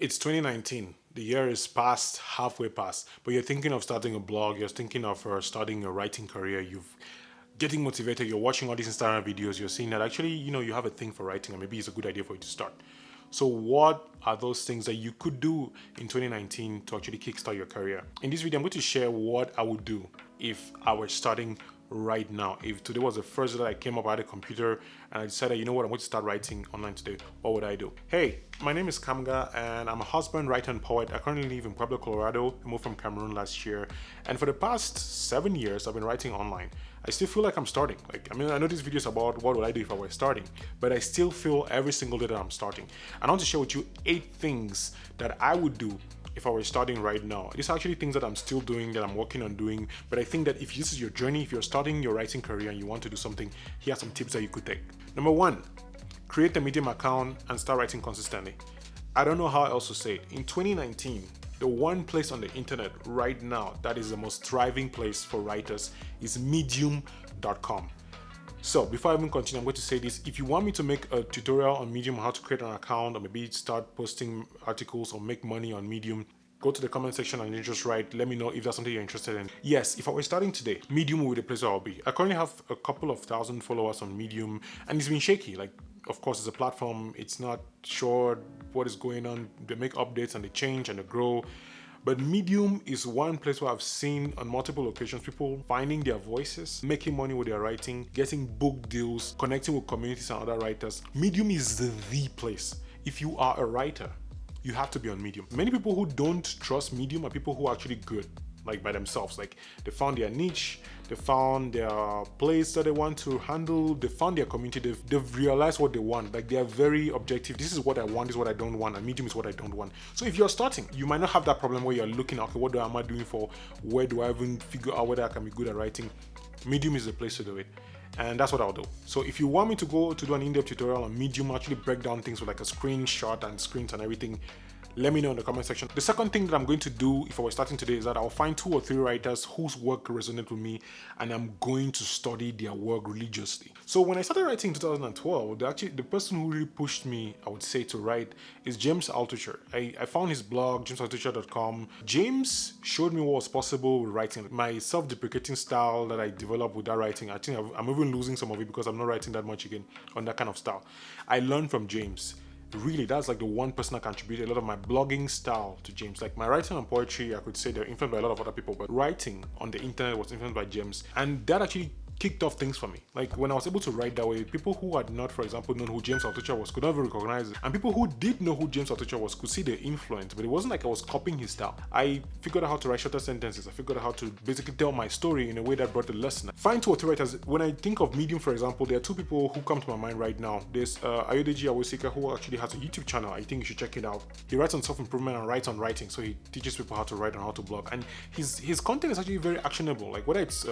It's 2019. The year is past, halfway past, but you're thinking of starting a blog, you're thinking of starting a writing career, you've getting motivated, you're watching all these Instagram videos, you're seeing that actually, you have a thing for writing and maybe it's a good idea for you to start. So what are those things that you could do in 2019 to actually kickstart your career? In this video, I'm going to share what I would do if I were starting right now. If today was the first day that I came up, I had a computer and I decided, you know what, I'm going to start writing online today. What would I do? Hey, my name is Kamga and I'm a husband, writer, and poet. I currently live in Pueblo, Colorado. I moved from Cameroon last year. And for the past 7 years, I've been writing online. I still feel like I'm starting. I know this video is about what would I do if I were starting, but I still feel every single day that I'm starting. And I want to share with you 8 things that I would do if I were starting right now. These are actually things that I'm still doing, that I'm working on doing, but I think that if this is your journey, if you're starting your writing career and you want to do something, here are some tips that you could take. Number 1, create a Medium account and start writing consistently. I don't know how else to say it. In 2019, the one place on the internet right now that is the most thriving place for writers is medium.com. So before I even continue, I'm going to say this. If you want me to make a tutorial on Medium on how to create an account or maybe start posting articles or make money on Medium, go to the comment section and you just write, let me know if that's something you're interested in. Yes, if I were starting today, Medium would be the place where I'll be. I currently have a couple of thousand followers on Medium and it's been shaky. Of course, it's a platform. It's not sure what is going on. They make updates and they change and they grow. But Medium is one place where I've seen on multiple occasions people finding their voices, making money with their writing, getting book deals, connecting with communities and other writers. Medium is the place. If you are a writer, you have to be on Medium. Many people who don't trust Medium are people who are actually good, by themselves. They found their niche, they found their place that they want to handle, they found their community, they've realized what they want. They are very objective. This is what I want, this is what I don't want, and Medium is what I don't want. So if you're starting, you might not have that problem where you're looking, okay, what am I doing for? Where do I even figure out whether I can be good at writing? Medium is the place to do it. And that's what I'll do. So if you want me to go to do an in-depth tutorial on Medium, actually break down things with a screenshot and screens and everything, let me know in the comment section. The second thing that I'm going to do if I was starting today is that I'll find 2 or 3 writers whose work resonates with me and I'm going to study their work religiously. So when I started writing in 2012, the person who really pushed me, I would say, to write is James Altucher. I found his blog, jamesaltucher.com. James showed me what was possible with writing. My self-deprecating style that I developed with that writing, I think I'm even losing some of it because I'm not writing that much again on that kind of style. I learned from James. Really, that's the one person that contributed a lot of my blogging style to James. My writing and poetry, I could say they're influenced by a lot of other people, but writing on the internet was influenced by James. And that actually kicked off things for me. When I was able to write that way, people who had not, for example, known who James Altucher was could never recognize it. And people who did know who James Altucher was could see the influence, but it wasn't like I was copying his style. I figured out how to write shorter sentences. I figured out how to basically tell my story in a way that brought the lesson. Find 2 or 3 writers. When I think of Medium, for example, there are 2 people who come to my mind right now. There's Ayodeji Awosika, who actually has a YouTube channel. I think you should check it out. He writes on self-improvement and writes on writing, so he teaches people how to write and how to blog. And his content is actually very actionable. Whether it's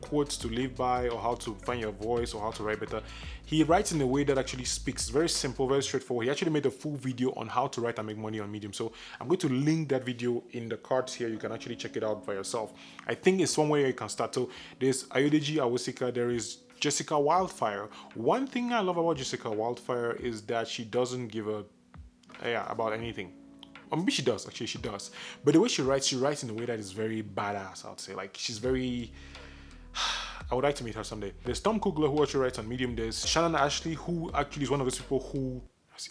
quotes to live by or how to find your voice or how to write better, he writes in a way that actually speaks. Very simple, very straightforward. He actually made a full video on how to write and make money on Medium, so I'm going to link that video in the cards here. You can actually check it out by yourself. I think it's one way you can start. So there's Ayodeji Awosika, there is Jessica Wildfire. One thing I love about Jessica Wildfire is that she doesn't give a about anything. Or maybe she does, actually she does, but the way she writes in a way that is very badass, I would say. She's very I would like to meet her someday. There's Tom Kugler, who actually writes on Medium. There's Shannon Ashley, who actually is one of those people who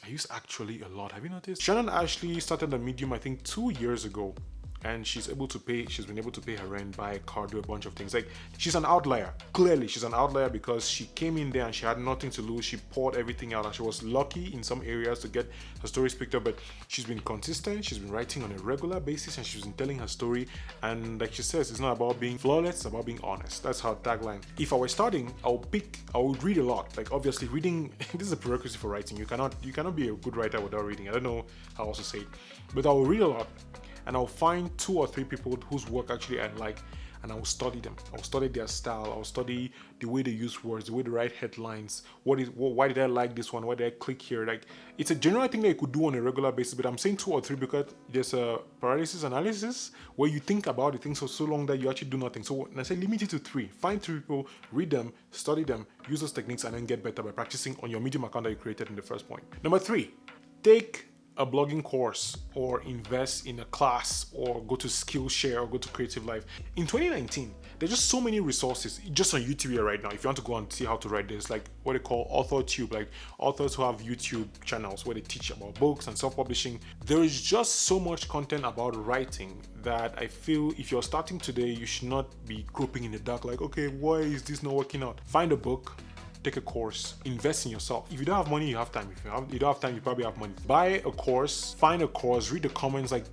I use actually a lot. Have you noticed? Shannon Ashley started on Medium, I think 2 years ago. And she's been able to pay her rent, buy a car, do a bunch of things. She's an outlier. Clearly, she's an outlier because she came in there and she had nothing to lose. She poured everything out and she was lucky in some areas to get her stories picked up. But she's been consistent. She's been writing on a regular basis and she's been telling her story. And like she says, it's not about being flawless, it's about being honest. That's her tagline. If I were starting, I would read a lot. Obviously, reading this is a prerequisite for writing. You cannot be a good writer without reading. I don't know how else to say it, but I will read a lot. And I'll find 2 or 3 people whose work actually I like, and I'll study them. I'll study their style. I'll study the way they use words, the way they write headlines. Why did I like this one? Why did I click here? It's a general thing that you could do on a regular basis, but I'm saying 2 or 3 because there's a paralysis analysis where you think about the things for so long that you actually do nothing. So when I say limit it to 3, find 3 people, read them, study them, use those techniques, and then get better by practicing on your Medium account that you created in the first point. Number 3, take a blogging course or invest in a class or go to Skillshare or go to Creative Life. In 2019, there's just so many resources just on YouTube here right now. If you want to go and see how to write this, like what they call AuthorTube, like authors who have YouTube channels where they teach about books and self-publishing. There is just so much content about writing that I feel if you're starting today, you should not be groping in the dark like, okay, why is this not working out? Find a book, take a course, invest in yourself. If you don't have money, you have time. If you don't have time, you probably have money. Buy a course, find a course, read the comments, like,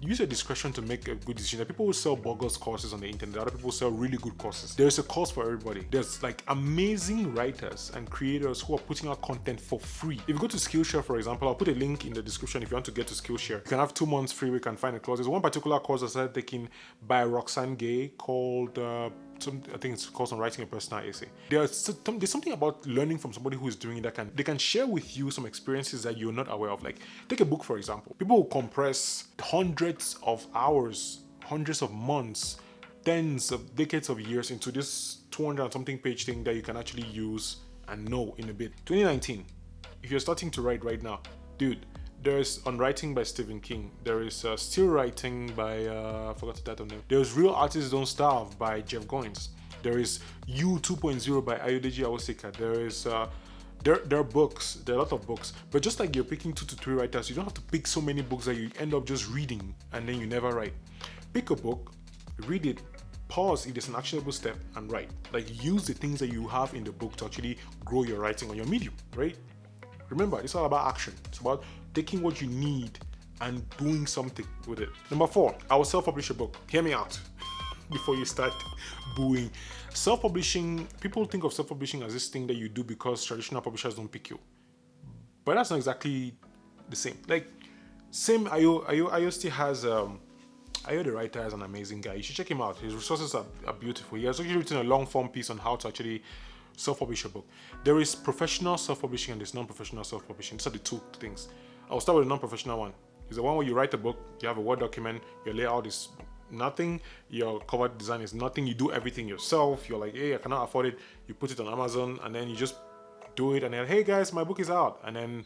use your discretion to make a good decision. People will sell bogus courses on the internet. Other people sell really good courses. There's a course for everybody. There's like amazing writers and creators who are putting out content for free. If you go to Skillshare, for example, I'll put a link in the description if you want to get to Skillshare. You can have 2 months free. We can find a course. There's one particular course I started taking by Roxanne Gay called I think it's called on writing a personal essay. There's something about learning from somebody who is doing it that they can share with you some experiences that you're not aware of. Like, take a book, for example. People will compress hundreds of hours, hundreds of months, tens of decades of years into this 200 and something page thing that you can actually use and know in a bit. 2019, if you're starting to write right now, dude, there's On Writing by Stephen King. There is Still Writing by, I forgot the title name. There's Real Artists Don't Starve by Jeff Goins. There is You 2.0 by Ayodeji Awosika. There is, there are books, there are a lot of books. But just like you're picking 2 to 3 writers, you don't have to pick so many books that you end up just reading and then you never write. Pick a book, read it, pause if there's an actionable step and write. Like, use the things that you have in the book to actually grow your writing on your medium, right? Remember, it's all about action. It's about taking what you need and doing something with it. Number 4, I will self-publish a book. Hear me out before you start booing. Self-publishing, people think of self-publishing as this thing that you do because traditional publishers don't pick you. But that's not exactly the same. Like, same Ayo still has, Ayo the writer is an amazing guy. You should check him out. His resources are beautiful. He has actually written a long form piece on how to actually self-publish a book. There is professional self-publishing and there's non-professional self-publishing. These are the 2 things. I'll start with the non-professional one. It's the one where you write a book, you have a Word document, your layout is nothing, your cover design is nothing, you do everything yourself. You're like, hey, I cannot afford it. You put it on Amazon and then you just do it and then, hey guys, my book is out. And then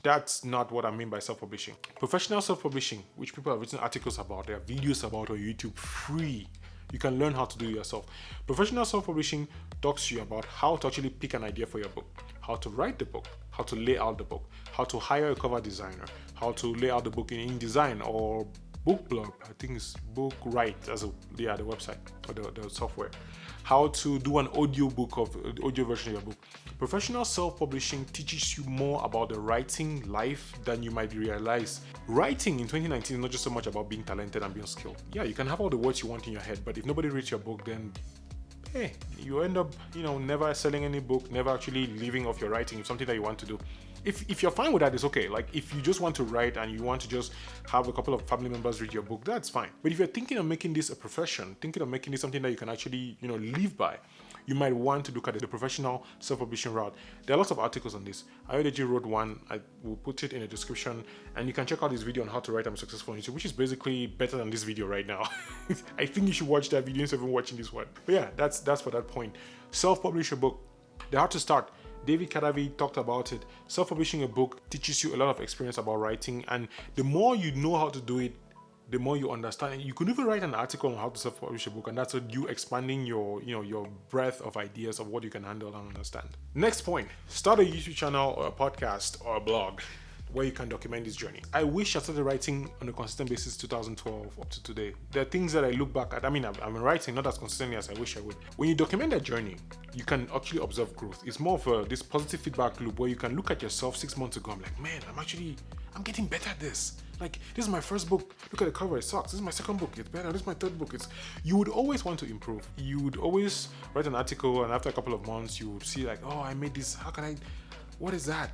that's not what I mean by self-publishing. Professional self-publishing, which people have written articles about, there are videos about on YouTube, free. You can learn how to do it yourself. Professional self-publishing talks to you about how to actually pick an idea for your book, how to write the book, how to lay out the book, how to hire a cover designer, how to lay out the book in InDesign or BookBlog. I think it's BookWrite as the website or the software. How to do an audio version of your book. Professional self-publishing teaches you more about the writing life than you might realize. Writing in 2019 is not just so much about being talented and being skilled. Yeah, you can have all the words you want in your head, but if nobody reads your book, then hey, you end up, never selling any book, never actually living off your writing. It's something that you want to do. If you're fine with that, it's okay. Like, if you just want to write and you want to just have a couple of family members read your book, that's fine. But if you're thinking of making this a profession, thinking of making this something that you can actually, live by, you might want to look at the professional self-publishing route. There are lots of articles on this. Ayodeji wrote one. I will put it in the description, and you can check out this video on how to write I'm successful on YouTube, which is basically better than this video right now. I think you should watch that video instead of watching this one. But yeah, that's for that point. Self-publish a book. They have to start. David Kadavi talked about it. Self-publishing a book teaches you a lot of experience about writing, and the more you know how to do it, the more you understand. You could even write an article on how to self-publish a book, and that's you expanding your breadth of ideas of what you can handle and understand. Next point, start a YouTube channel or a podcast or a blog where you can document this journey. I wish I started writing on a consistent basis 2012 up to today. There are things that I look back at. I mean, I've been writing not as consistently as I wish I would. When you document that journey, you can actually observe growth. It's more of this positive feedback loop where you can look at yourself 6 months ago. I'm like, man, I'm getting better at this. Like, this is my first book. Look at the cover, it sucks. This is my second book, it's better. This is my third book. You would always want to improve. You would always write an article, and after a couple of months, you would see like, oh, I made this. What is that?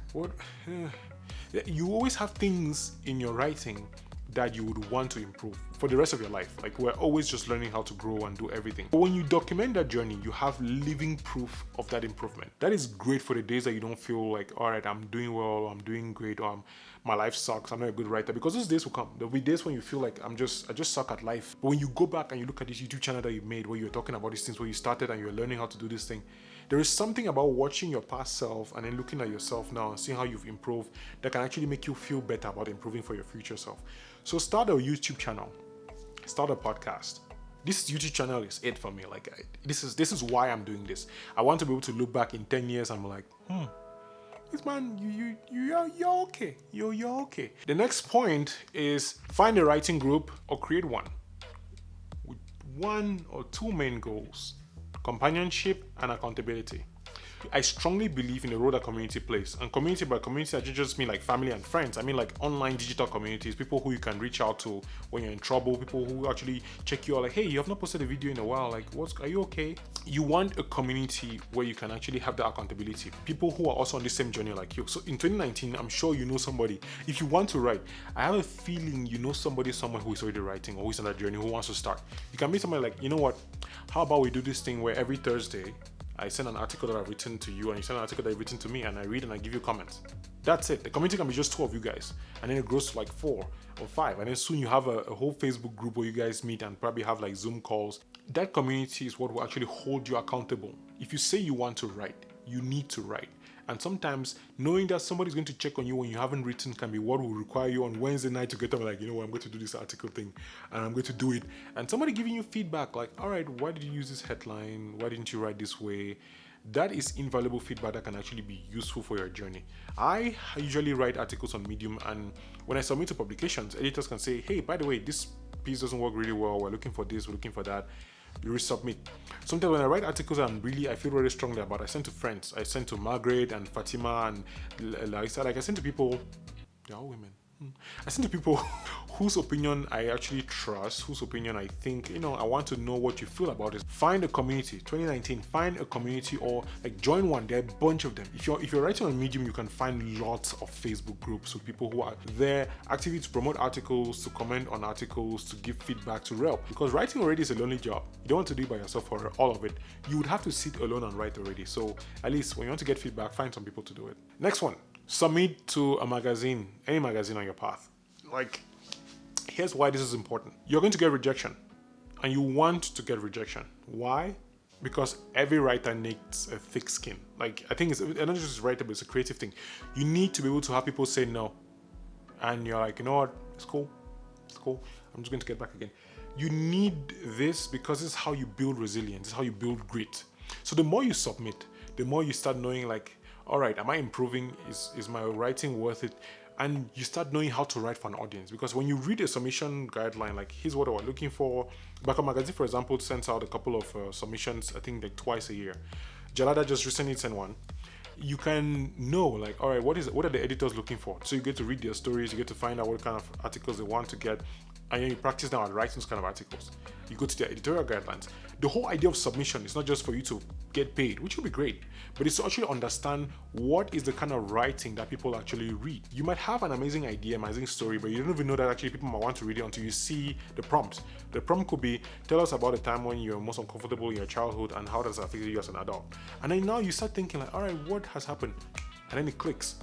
You always have things in your writing that you would want to improve for the rest of your life. Like, we're always just learning how to grow and do everything. But when you document that journey, you have living proof of that improvement. That is great for the days that you don't feel like, all right, I'm doing well, I'm doing great, or my life sucks, I'm not a good writer, because those days will come. There'll be days when you feel like I just suck at life. But when you go back and you look at this YouTube channel that you made, where you're talking about these things, where you started and you're learning how to do this thing, There is something about watching your past self and then looking at yourself now and seeing how you've improved that can actually make you feel better about improving for your future self. So start a YouTube channel, start a podcast. This YouTube channel is it for me. This is why I'm doing this. I want to be able to look back in 10 years and I'm like, this man, you're okay. You're okay. The next point is find a writing group or create one with 1 or 2 main goals: companionship and accountability. I strongly believe in the role that community plays. And community, by community, I just mean like family and friends. I mean like online digital communities, people who you can reach out to when you're in trouble, people who actually check you out like, hey, you have not posted a video in a while. Like, are you okay? You want a community where you can actually have the accountability. People who are also on the same journey like you. So in 2019, I'm sure you know somebody. If you want to write, I have a feeling you know somebody somewhere who is already writing or who is on that journey, who wants to start. You can meet somebody like, you know what? How about we do this thing where every Thursday, I send an article that I've written to you and you send an article that you've written to me and I read and I give you comments. That's it. The community can be just 2 of you guys and then it grows to like 4 or 5 and then soon you have a whole Facebook group where you guys meet and probably have like Zoom calls. That community is what will actually hold you accountable. If you say you want to write, you need to write. And sometimes knowing that somebody's going to check on you when you haven't written can be what will require you on Wednesday night to get up like, you know what, I'm going to do this article thing and I'm going to do it. And somebody giving you feedback like, all right, why did you use this headline? Why didn't you write this way? That is invaluable feedback that can actually be useful for your journey. I usually write articles on Medium, and when I submit to publications, editors can say, hey, by the way, this piece doesn't work really well. We're looking for this, we're looking for that. You resubmit. Sometimes when I write articles and I feel very strongly about it, I send to friends. I send to Margaret and Fatima and Larissa. Like I send to people, they're all women. I send to people whose opinion I actually trust, whose opinion I think, I want to know what you feel about it. Find a community. 2019, find a community or like join one. There are a bunch of them. If you're writing on Medium, you can find lots of Facebook groups with people who are there actively to promote articles, to comment on articles, to give feedback, to help. Because writing already is a lonely job. You don't want to do it by yourself for all of it. You would have to sit alone and write already. So at least when you want to get feedback, find some people to do it. Next one. Submit to a magazine, any magazine on your path. Like, here's why this is important. You're going to get rejection, and you want to get rejection. Why? Because every writer needs a thick skin. Like, I think it's not just a writer, but it's a creative thing. You need to be able to have people say no, and you're like, you know what? It's cool. I'm just going to get back again. You need this because this is how you build resilience. This is how you build grit. So the more you submit, the more you start knowing like, all right, am I improving? Is my writing worth it? And you start knowing how to write for an audience. Because when you read a submission guideline, like here's what we're looking for. Baka Magazine, for example, sends out a couple of submissions, I think like twice a year. Jalada just recently sent one. You can know like, all right, what are the editors looking for? So you get to read their stories, you get to find out what kind of articles they want to get. And then you practice now at writing those kind of articles. You go to their editorial guidelines. The whole idea of submission is not just for you to get paid, which will be great, but it's to actually understand what is the kind of writing that people actually read. You might have an amazing idea, amazing story, but you don't even know that actually people might want to read it until you see the prompt. The prompt could be, tell us about a time when you're most uncomfortable in your childhood and how does that affect you as an adult. And then now you start thinking like, all right, what has happened? And then it clicks.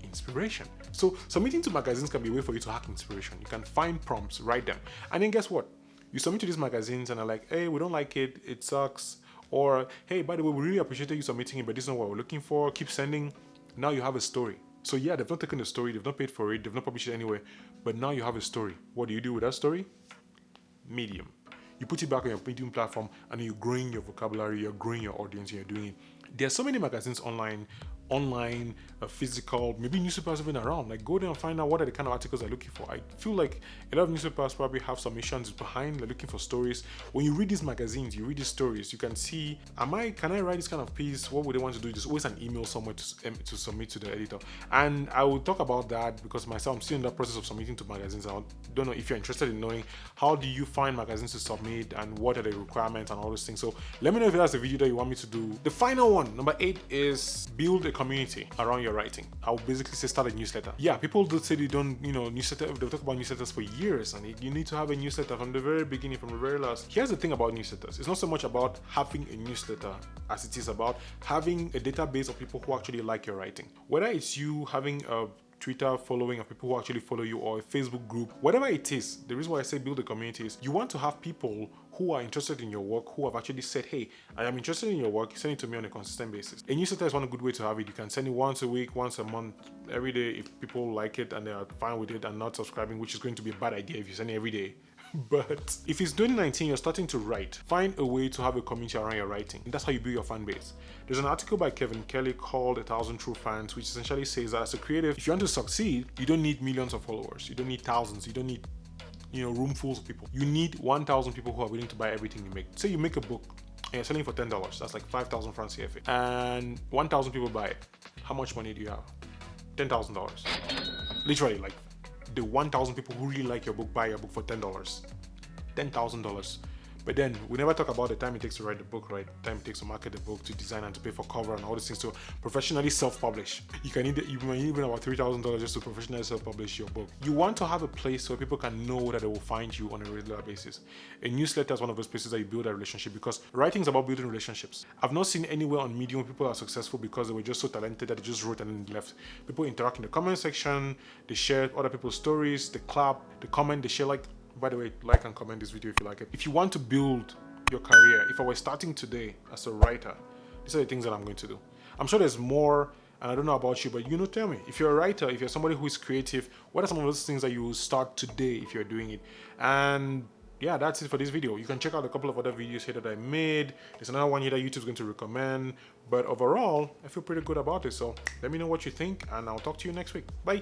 Inspiration. So submitting to magazines can be a way for you to hack inspiration. You can find prompts, write them, and then guess what? You submit to these magazines and are like, hey, we don't like it, it sucks. Or, hey, by the way, we really appreciate you submitting it, but this is not what we're looking for. Keep sending. Now you have a story. So yeah, they've not taken the story, they've not paid for it, they've not published it anywhere, but now you have a story. What do you do with that story? Medium. You put it back on your Medium platform and you're growing your vocabulary, you're growing your audience, you're doing it. There are so many magazines online, physical, maybe newspapers even around. Like go there and find out what are the kind of articles they're looking for. I feel like a lot of newspapers probably have submissions behind, they're looking for stories. When you read these magazines, you read these stories, you can see, can I write this kind of piece? What would they want to do? There's always an email somewhere to submit to the editor. And I will talk about that because myself, I'm still in that process of submitting to magazines. I don't know if you're interested in knowing how do you find magazines to submit and what are the requirements and all those things. So let me know if that's a video that you want me to do. The final one, number 8, is build a community around your writing. I'll basically say start a newsletter. Yeah, people do say they don't, newsletter, they talk about newsletters for years, and you need to have a newsletter from the very beginning, from the very last. Here's the thing about newsletters. It's not so much about having a newsletter as it is about having a database of people who actually like your writing. Whether it's you having a Twitter following of people who actually follow you, or a Facebook group, whatever it is. The reason why I say build a community is you want to have people who are interested in your work, who have actually said, hey, I am interested in your work, send it to me on a consistent basis. A newsletter is one good way to have it. You can send it once a week, once a month, every day if people like it and they are fine with it and not subscribing, which is going to be a bad idea if you send it every day. But if it's 2019, you're starting to write, find a way to have a community around your writing. And that's how you build your fan base. There's an article by Kevin Kelly called 1,000 True Fans, which essentially says that as a creative, if you want to succeed, you don't need millions of followers. You don't need thousands. You don't need, roomfuls of people. You need 1,000 people who are willing to buy everything you make. Say you make a book and you're selling for $10. That's like 5,000 francs CFA. And 1,000 people buy it. How much money do you have? $10,000. Literally, like, the 1,000 people who really like your book buy your book for $10. $10,000. But then we never talk about the time it takes to write the book, right? The time it takes to market the book, to design and to pay for cover and all these things to professionally self-publish. You might need about $3,000 just to professionally self-publish your book. You want to have a place where people can know that they will find you on a regular basis. A newsletter is one of those places that you build a relationship, because writing is about building relationships. I've not seen anywhere on Medium people are successful because they were just so talented that they just wrote and then left. People interact in the comment section, they share other people's stories, they clap, they comment, they share. By the way, like and comment this video if you like it. If you want to build your career, if I were starting today as a writer, these are the things that I'm going to do. I'm sure there's more, and I don't know about you, but tell me. If you're a writer, if you're somebody who is creative, what are some of those things that you will start today if you're doing it? And yeah, that's it for this video. You can check out a couple of other videos here that I made. There's another one here that YouTube's going to recommend. But overall, I feel pretty good about it. So let me know what you think, and I'll talk to you next week. Bye.